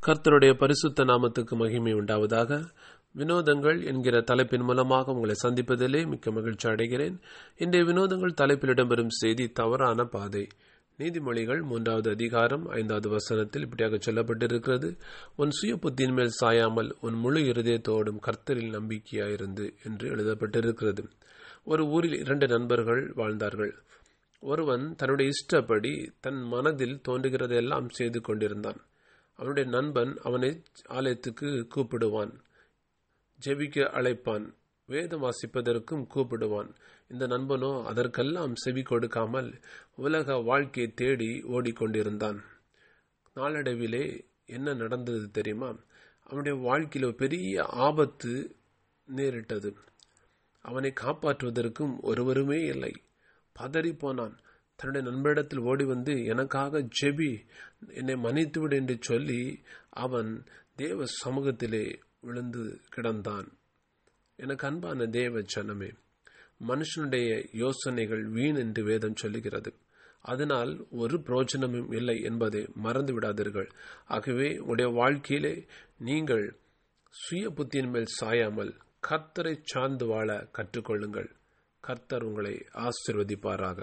கர்த்தருடைய பரிசுத்த நாமத்துக்கு மகிமை உண்டாவதாக. வினோதங்கள் என்கிற தலைப்பின் மூலமாக உங்களை சந்திப்பதிலே மிக்க மகிழ்ச்சி அடைகிறேன். இன்றைய வினோதங்கள் தலைப்பில் இடம்பெறும் செய்தி தவறான பாதை. நீதிமொழிகள் 3வது அதிகாரம் 5வது வசனத்தில் இப்படியாக சொல்லப்பட்டிருக்கிறது: உன் சுய புத்தியின் மேல் சாயாமல் உன் முழு இருதயத்தோடும் கர்த்தரில் நம்பிக்கையாயிருந்து என்று எழுதப்பட்டிருக்கிறது. ஒரு ஊரில் 2 நண்பர்கள் வாழ்ந்தார்கள். ஒருவன் தன்னுடைய இஷ்டப்படி தன் மனதில் தோன்றுகிறதெல்லாம் செய்து கொண்டிருந்தான். அவனுடைய நண்பன் அவனை ஆலயத்துக்கு கூப்பிடுவான், ஜெபிக்க அழைப்பான், வேதம் வாசிப்பதற்கும் கூப்பிடுவான். இந்த நண்பனோ அதற்கெல்லாம் செவி கொடுக்காமல் உலக வாழ்க்கையை தேடி ஓடிக்கொண்டிருந்தான். நாளடைவிலே என்ன நடந்தது தெரியுமா? அவனுடைய வாழ்க்கையில் ஒரு பெரிய ஆபத்து நேரிட்டது. அவனை காப்பாற்றுவதற்கும் ஒருவருமே இல்லை. பதறி போனான். தன்னுடைய நண்பரிடத்தில் ஓடி வந்து, எனக்காக ஜெபி, என்னை மன்னித்துவிடு என்று சொல்லி அவன் தேவ சமூகத்திலே விழுந்து கிடந்தான். எனக்கு அன்பான தேவ ஜனமே, மனுஷனுடைய யோசனைகள் வீண் என்று வேதம் சொல்லுகிறது. அதனால் ஒரு பிரயோஜனமும் இல்லை என்பதை மறந்து விடாதீர்கள். ஆகவே உடைய வாழ்க்கையிலே நீங்கள் சுய புத்தியின் மேல் சாயாமல் கர்த்தரை சார்ந்து வாழ கற்றுக்கொள்ளுங்கள். கர்த்தர் உங்களை ஆசீர்வதிப்பாராக.